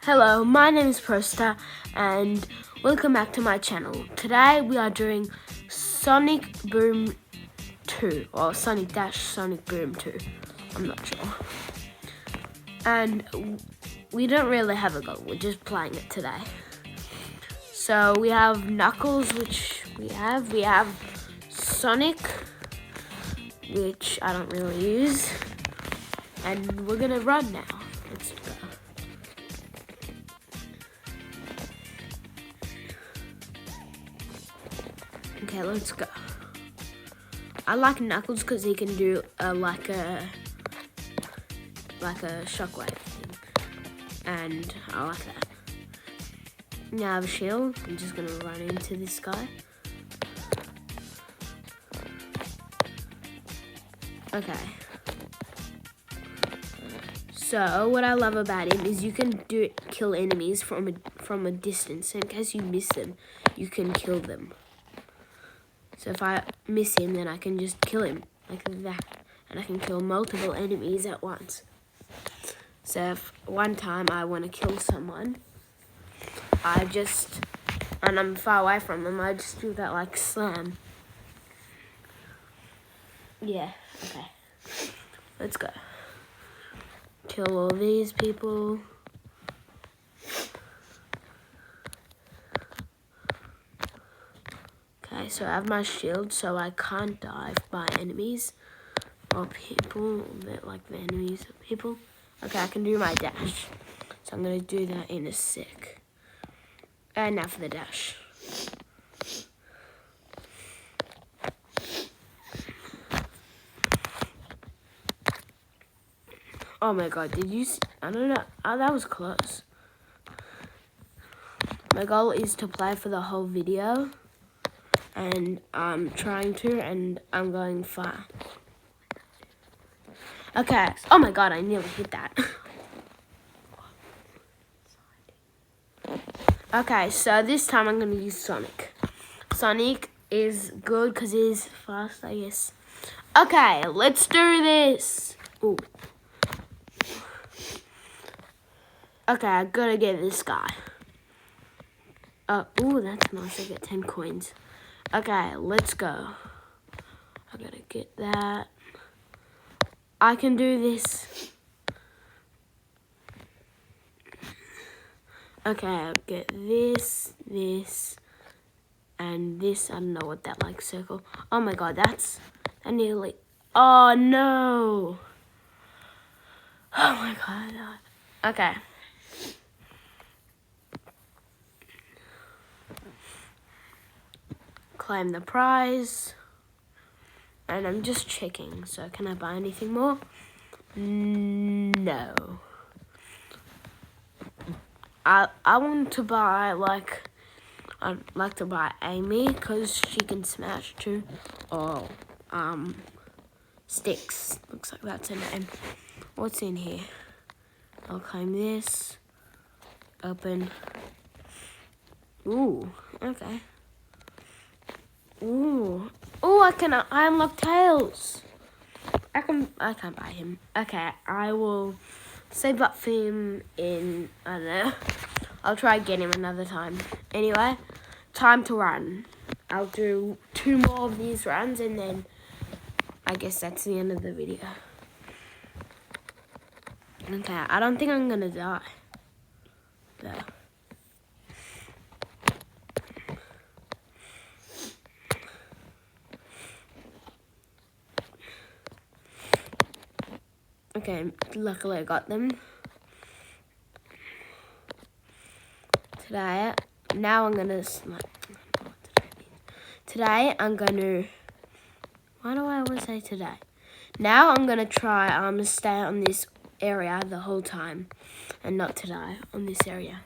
Hello, my name is Prosta and welcome back to my channel. Today we are doing Sonic Boom 2 or Sonic Dash Sonic Boom 2. I'm not sure. And we don't really have a goal, we're just playing it today. So we have Knuckles, which we have Sonic, which I don't really use. And we're gonna run now. Let's go. Okay, let's go. I like Knuckles because he can do like a shockwave thing, and I like that. Now I have a shield. I'm just gonna run into this guy. Okay. So what I love about him is you can kill enemies from a distance. In case you miss them, you can kill them. So if I miss him, then I can just kill him like that. And I can kill multiple enemies at once. So if one time I want to kill someone, and I'm far away from them, I just do that like slam. Yeah, okay. Let's go. Kill all these people. Okay, so I have my shield, so I can't dive by enemies or people, like the enemies of people. Okay, I can do my dash. So I'm gonna do that in a sec. And now for the dash. Oh my god, did you see? I don't know. Oh, that was close. My goal is to play for the whole video. And I'm trying to, and I'm going far. Okay. Oh my god, I nearly hit that. Okay, so this time I'm going to use Sonic. Sonic is good because he's fast, I guess. Okay, let's do this. Ooh. Okay, I gotta get this guy. Ooh, that's nice. I get 10 coins. Okay, let's go. I gotta get that. I can do this. Okay, I'll get this, and this. I don't know what that like circle. Oh my god, that nearly. Oh no. Oh my god. Okay. Claim the prize. And I'm just checking. So can I buy anything more? No. I want to buy I'd like to buy Amy because she can smash too. Or Sticks. Looks like that's her name. What's in here? I'll claim this. Open. Ooh, okay. Ooh. Oh, I unlock Tails. I can't buy him. Okay, I will save up for him in, I don't know. I'll try get him another time. Anyway, time to run. I'll do 2 more of these runs and then I guess that's the end of the video. Okay, I don't think I'm gonna die. Though. Okay, luckily I got them. Today I'm gonna, why do I always say today? Now I'm gonna try to stay on this area the whole time and not to die on this area.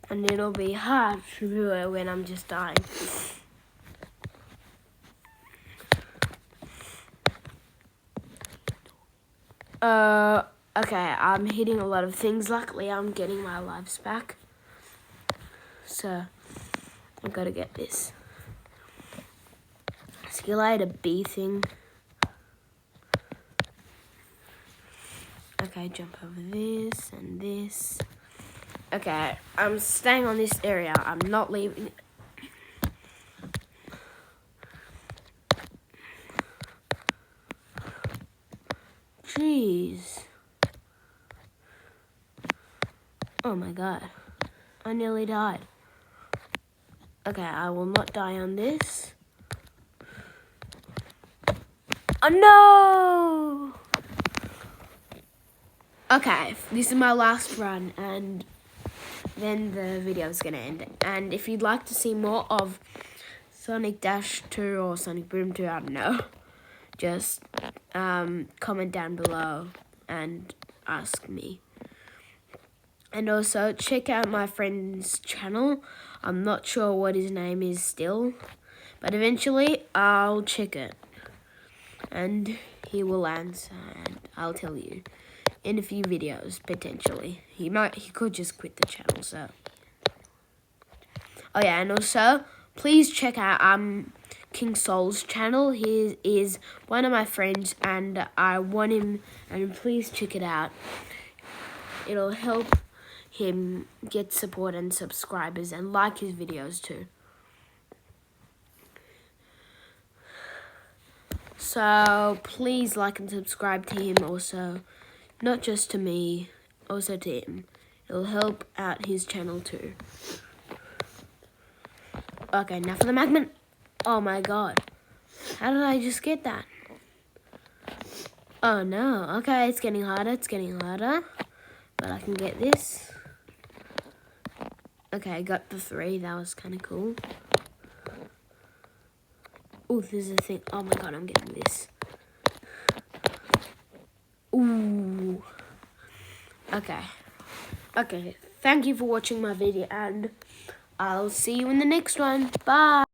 And it'll be hard to do it when I'm just dying. Okay, I'm hitting a lot of things. Luckily, I'm getting my lives back. So, I've got to get this. See you later, bee thing. Okay, jump over this and this. Okay, I'm staying on this area. I'm not leaving. Jeez. Oh my god. I nearly died. Okay, I will not die on this. Oh no! Okay, this is my last run and then the video is gonna end. And if you'd like to see more of Sonic Dash 2 or Sonic Boom 2, I don't know, just comment down below and ask me. And also check out my friend's channel. I'm not sure what his name is still, but eventually I'll check it and he will answer and I'll tell you in a few videos potentially. He could just quit the channel, so. Oh yeah, and also please check out King Soul's channel. He is one of my friends and I want him, and please check it out. It'll help him get support and subscribers, and like his videos too. So please like and subscribe to him also, not just to me, also to him. It'll help out his channel too. Okay, now for the magnet. Oh my god. How did I just get that? Oh no. Okay, it's getting harder, it's getting harder. But I can get this. Okay, I got the 3. That was kind of cool. Oh, there's a thing. Oh my god, I'm getting this. Ooh. Okay. Okay, thank you for watching my video, and I'll see you in the next one. Bye.